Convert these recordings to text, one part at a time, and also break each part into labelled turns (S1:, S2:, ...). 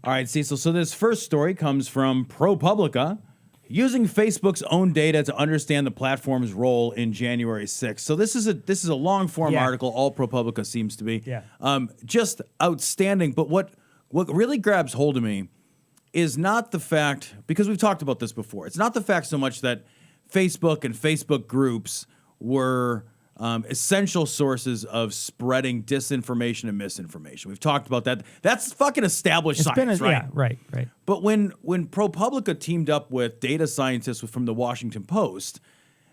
S1: All right, Cecil. So this first story comes from ProPublica, using Facebook's own data to understand the platform's role in January 6th. So this is a long form article. All ProPublica seems to be. Just outstanding. But what really grabs hold of me is not the fact, because we've talked about this before. It's not the fact so much that Facebook and Facebook groups were essential sources of spreading disinformation and misinformation. We've talked about that. That's fucking established science, right?
S2: Yeah, right.
S1: But when ProPublica teamed up with data scientists from the Washington Post,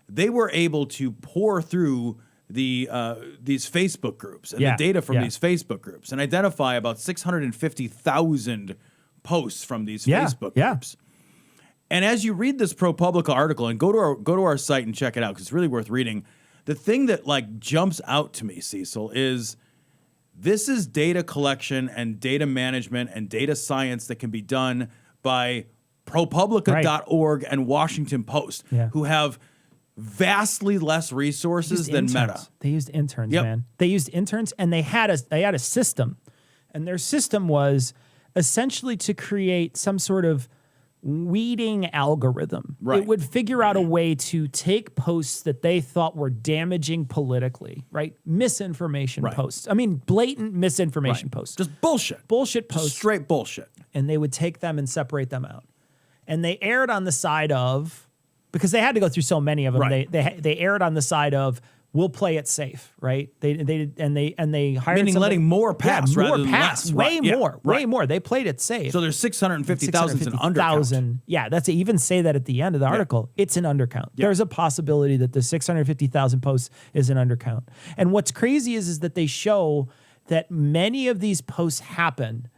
S1: they were able to pour through these Facebook groups and the data from these Facebook groups and identify about 650,000 posts from these Facebook groups. And as you read this ProPublica article, and go to our site and check it out because it's really worth reading. The thing that like jumps out to me, Cecil, is this is data collection and data management and data science that can be done by ProPublica.org and Washington Post, who have vastly less resources than Meta.
S2: They used interns, man. They used interns, and they had a system, and their system was essentially to create some sort of weeding algorithm. It would figure out a way to take posts that they thought were damaging politically, misinformation posts. I mean, blatant misinformation posts.
S1: Just bullshit.
S2: Bullshit posts.
S1: Just straight bullshit.
S2: And they would take them and separate them out. And they erred on the side of, because they had to go through so many of them, they erred on the side of, we'll play it safe, right? They hired
S1: meaning letting more pass rather than less.
S2: Way more. They played it safe.
S1: So there's 650,000 an undercount.
S2: Yeah, that's even say that at the end of the article. It's an undercount. There's a possibility that the 650,000 posts is an undercount. And what's crazy is that they show that many of these posts happen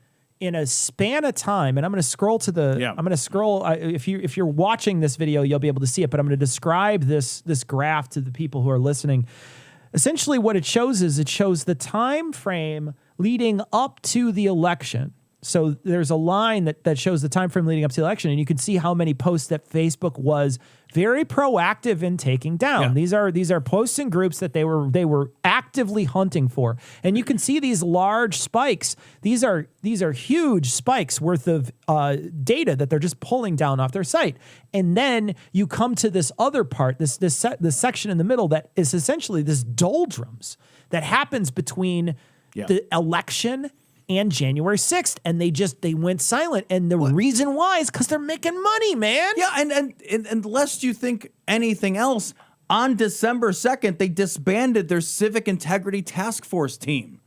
S2: in a span of time, and I'm going to scroll to the. I'm going to scroll. If you're watching this video, you'll be able to see it. But I'm going to describe this graph to the people who are listening. Essentially, what it shows is it shows the time frame leading up to the election. So there's a line that shows the time frame leading up to the election, and you can see how many posts that Facebook was very proactive in taking down. These are posts and groups that they were actively hunting for, and you can see these large spikes. These are huge spikes worth of data that they're just pulling down off their site. And then you come to this other part, this section in the middle that is essentially this doldrums that happens between the election and January 6th, and they went silent. And the reason why is because they're making money, man.
S1: Yeah, and lest you think anything else, on December 2nd, they disbanded their Civic Integrity Task Force team.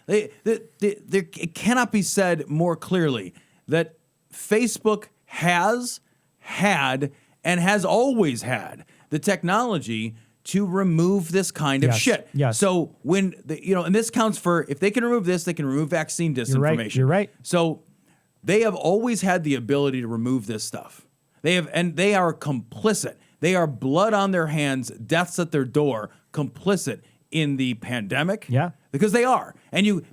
S1: It cannot be said more clearly that Facebook has had and has always had the technology to remove this kind of shit. So when and this counts for, if they can remove this, they can remove vaccine disinformation.
S2: You're right.
S1: So they have always had the ability to remove this stuff. They are complicit. They are blood on their hands, deaths at their door, complicit in the pandemic. Because they are. And you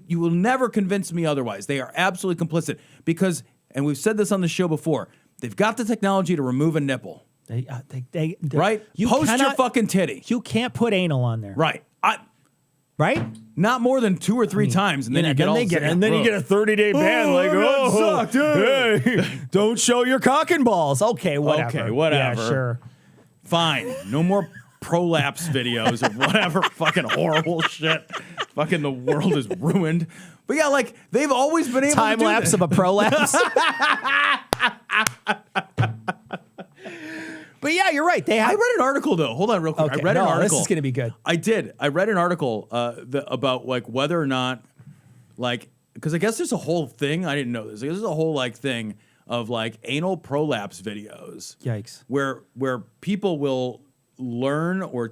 S1: will never convince me otherwise. They are absolutely complicit because, and we've said this on the show before, they've got the technology to remove a nipple. Right? Post your fucking titty.
S2: You can't put anal on there.
S1: Right.
S2: Right?
S1: Not more than 2 or 3 times, and then you get all.
S2: And then you get a 30-day ban. Hey, don't show your cock and balls. Okay, whatever. Yeah, sure.
S1: Fine. No more prolapse videos of whatever fucking horrible shit. Fucking the world is ruined. But yeah, like they've always been able to do
S2: time lapse of a prolapse. But yeah, you're right. I
S1: read an article though. Hold on, real quick.
S2: Okay,
S1: I read an article.
S2: This is going to be good.
S1: I did. I read an article about like whether or not, like, because I guess there's a whole thing. I didn't know this. There's a whole like thing of like anal prolapse videos.
S2: Yikes.
S1: Where people will learn or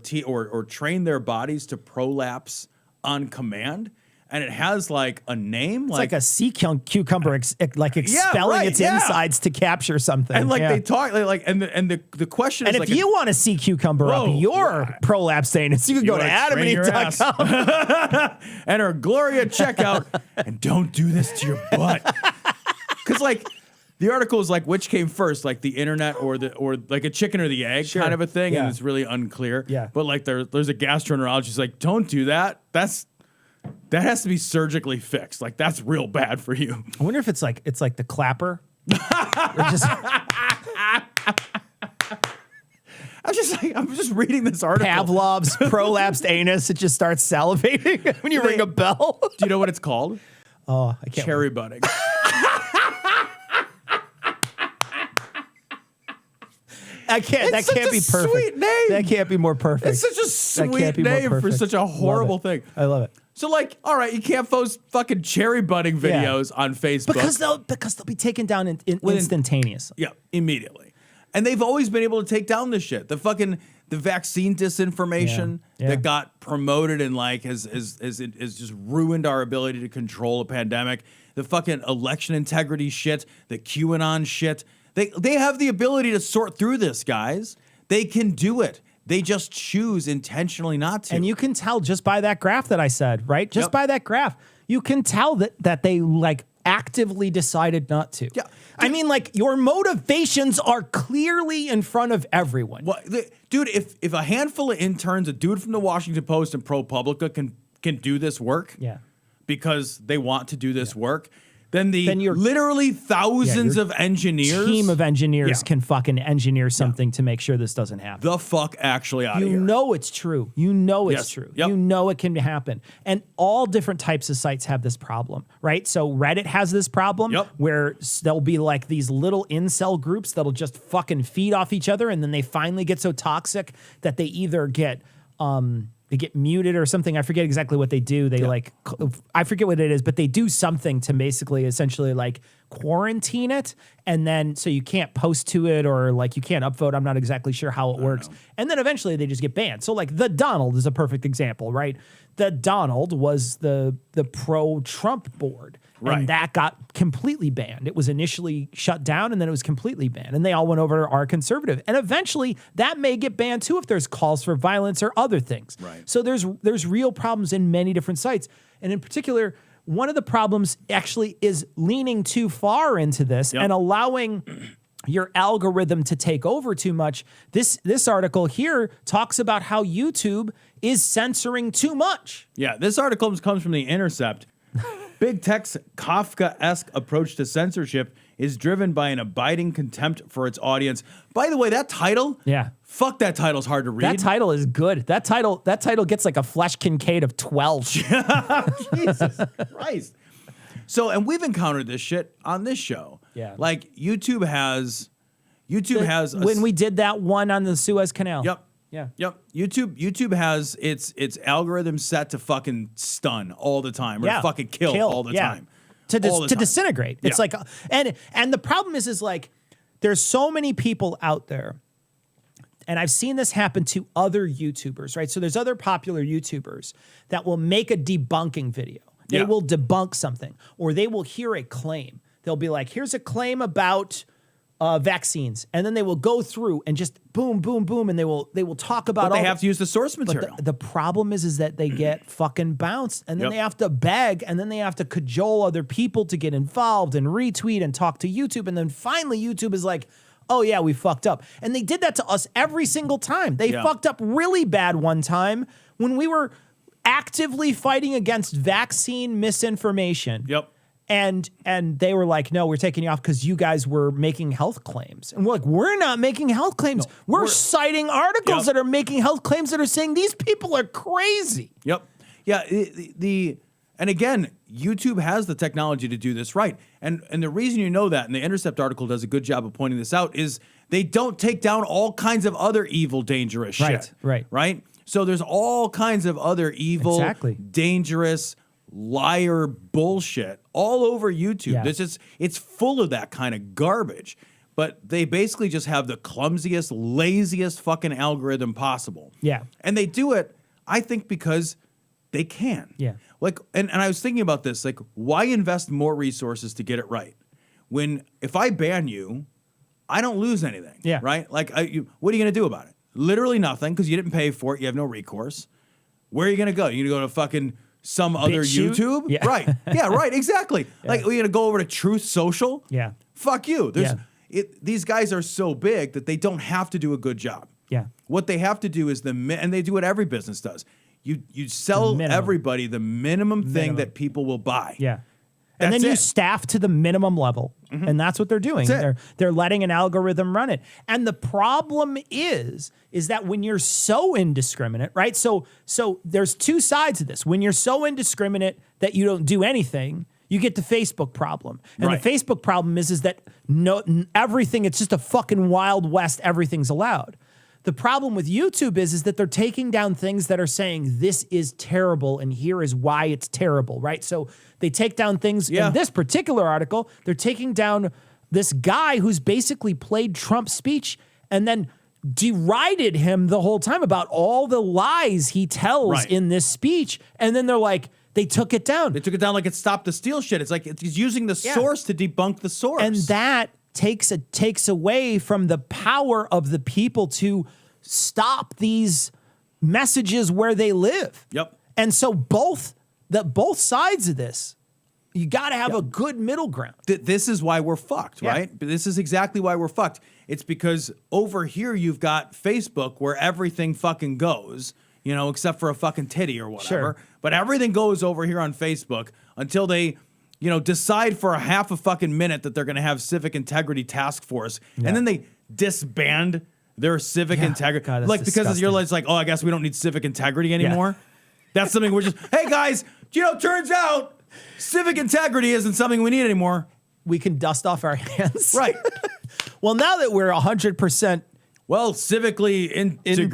S1: train their bodies to prolapse on command. And it has like a name,
S2: it's like a sea cucumber, expelling its insides to capture something.
S1: And like they talk, and the question is,
S2: and if you want a sea cucumber up your prolapse anus, you can go to AdamandEve.com.
S1: Enter Gloria checkout, and don't do this to your butt. Because like the article is like, which came first, like the internet or like a chicken or the egg kind of a thing, and it's really unclear.
S2: Yeah.
S1: But like there's a gastroenterologist like, don't do that. that has to be surgically fixed. Like, that's real bad for you.
S2: I wonder if it's like the clapper. Or just
S1: I'm just reading this article.
S2: Pavlov's prolapsed anus. It just starts salivating when you ring a bell.
S1: Do you know what it's called?
S2: Oh, I can't.
S1: Cherry butting.
S2: I can't. That can't be perfect.
S1: Sweet name.
S2: That can't be more perfect.
S1: It's such a sweet name for such a horrible thing.
S2: I love it.
S1: So, like, all right, you can't post fucking cherry butting videos on Facebook
S2: because they'll be taken down instantaneously.
S1: Yeah, immediately. And they've always been able to take down this shit. The vaccine disinformation that got promoted and like has just ruined our ability to control a pandemic. The fucking election integrity shit, the QAnon shit. They have the ability to sort through this, guys. They can do it. They just choose intentionally not to.
S2: And you can tell just by that graph that I said, right? Just by that graph, you can tell that they like actively decided not to.
S1: Yeah.
S2: I mean, like, your motivations are clearly in front of everyone.
S1: Well, dude, if a handful of interns, a dude from the Washington Post and ProPublica can do this work, because they want to do this work, then you're literally thousands of engineers,
S2: team of engineers can fucking engineer something to make sure this doesn't happen.
S1: The fuck actually out of here.
S2: You know it's true. You know it's true.
S1: Yep.
S2: You know it can happen. And all different types of sites have this problem, right? So Reddit has this problem where there'll be like these little incel groups that'll just fucking feed off each other, and then they finally get so toxic that they either get they get muted or something. I forget exactly what they do. They I forget what it is, but they do something to basically essentially like quarantine it. And then so you can't post to it or like you can't upvote. I'm not exactly sure how it works. And then eventually they just get banned. So like the Donald is a perfect example, right? The Donald was the pro-Trump board.
S1: Right.
S2: And that got completely banned. It was initially shut down and then it was completely banned. And they all went over to our conservative. And eventually that may get banned too if there's calls for violence or other things.
S1: Right.
S2: So there's real problems in many different sites. And in particular, one of the problems actually is leaning too far into this and allowing your algorithm to take over too much. This article here talks about how YouTube is censoring too much.
S1: Yeah, this article comes from The Intercept. Big Tech's Kafka-esque approach to censorship is driven by an abiding contempt for its audience. By the way, that title, fuck, that title's hard to read.
S2: That title is good. That title gets like a Flesh Kincaid of 12.
S1: Jesus Christ. So, and we've encountered this shit on this show.
S2: Yeah.
S1: Like YouTube has
S2: when we did that one on the Suez Canal.
S1: Yep.
S2: Yeah.
S1: Yep. YouTube has its algorithm set to fucking stun all the time or fucking kill all the time.
S2: To disintegrate. It's like, and the problem is like, there's so many people out there, and I've seen this happen to other YouTubers, right? So there's other popular YouTubers that will make a debunking video. They will debunk something, or they will hear a claim. They'll be like, here's a claim about vaccines, and then they will go through and just boom, boom, boom, and they will talk about.
S1: But they have to use the source material.
S2: But the problem is that they get fucking bounced, and then they have to beg, and then they have to cajole other people to get involved and retweet and talk to YouTube, and then finally YouTube is like, oh yeah, we fucked up, and they did that to us every single time. They fucked up really bad one time when we were actively fighting against vaccine misinformation.
S1: Yep.
S2: And they were like, no, we're taking you off because you guys were making health claims. And we're like, we're not making health claims. No, we're citing articles that are making health claims that are saying these people are crazy.
S1: Yep. Yeah. And again, YouTube has the technology to do this right. And the reason you know that, and the Intercept article does a good job of pointing this out, is they don't take down all kinds of other evil, dangerous shit. Right? So there's all kinds of other evil, dangerous, liar bullshit all over YouTube. Yeah. It's full of that kind of garbage. But they basically just have the clumsiest, laziest fucking algorithm possible.
S2: Yeah.
S1: And they do it, I think, because they can.
S2: Yeah.
S1: Like, and I was thinking about this, like, why invest more resources to get it right? When, if I ban you, I don't lose anything.
S2: Yeah.
S1: Right? Like, what are you going to do about it? Literally nothing, because you didn't pay for it. You have no recourse. Where are you going to go? You're going to go to fucking some other YouTube?
S2: Yeah.
S1: Right. Yeah, right. Exactly. Like, we're going to go over to Truth Social?
S2: Yeah.
S1: Fuck you. These guys are so big that they don't have to do a good job.
S2: Yeah.
S1: What they have to do is and they do what every business does. you sell everybody the minimum thing that people will buy.
S2: Yeah. And then you staff to the minimum level. And that's what they're doing. They're letting an algorithm run it. And the problem is that when you're so indiscriminate, right? So there's two sides of this. When you're so indiscriminate that you don't do anything, you get the Facebook problem. And the Facebook problem is that everything, it's just a fucking Wild West, everything's allowed. The problem with YouTube is that they're taking down things that are saying this is terrible and here is why it's terrible, right? So they take down things in this particular article. They're taking down this guy who's basically played Trump's speech and then derided him the whole time about all the lies he tells in this speech. And then they're like, they took it down.
S1: They took it down like it stopped the steal shit. It's like he's using the source to debunk the source.
S2: And that takes away from the power of the people to stop these messages where they live.
S1: Yep.
S2: And so both sides of this, you got to have a good middle ground.
S1: This is why we're fucked, right? This is exactly why we're fucked. It's because over here you've got Facebook where everything fucking goes, you know, except for a fucking titty or whatever.
S2: Sure.
S1: But everything goes over here on Facebook until they, you know, decide for a half a fucking minute that they're going to have civic integrity task force, and then they disband their civic integrity.
S2: God,
S1: like, because you're like, oh, I guess we don't need civic integrity anymore. That's something we're just, hey guys, you know, turns out civic integrity isn't something we need anymore.
S2: We can dust off our hands.
S1: Right.
S2: Well, now that we're 100%.
S1: Well, civically integrated.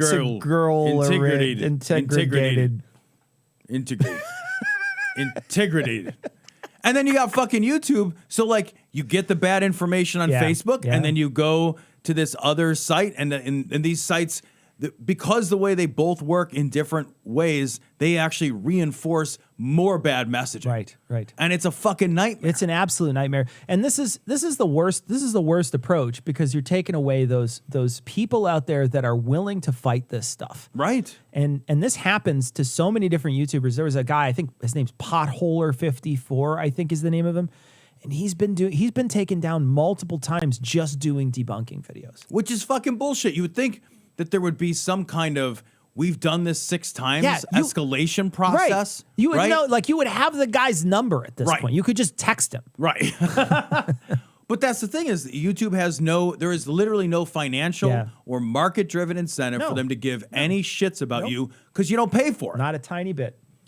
S1: And then you got fucking YouTube. So like you get the bad information on Facebook and then you go to this other site and these sites, because the way they both work in different ways, they actually reinforce more bad messaging.
S2: Right.
S1: And it's a fucking nightmare.
S2: It's an absolute nightmare. And this is the worst. This is the worst approach because you're taking away those people out there that are willing to fight this stuff.
S1: Right.
S2: And this happens to so many different YouTubers. There was a guy, I think his name's Potholer54, I think is the name of him. And he's been taken down multiple times just doing debunking videos.
S1: Which is fucking bullshit. You would think that there would be some kind of we've done this 6 times escalation process.
S2: Right. You would know, like you would have the guy's number at this point. You could just text him.
S1: Right. But that's the thing is YouTube has there is literally no financial or market driven incentive for them to give any shits about you because you don't pay for it.
S2: Not a tiny bit.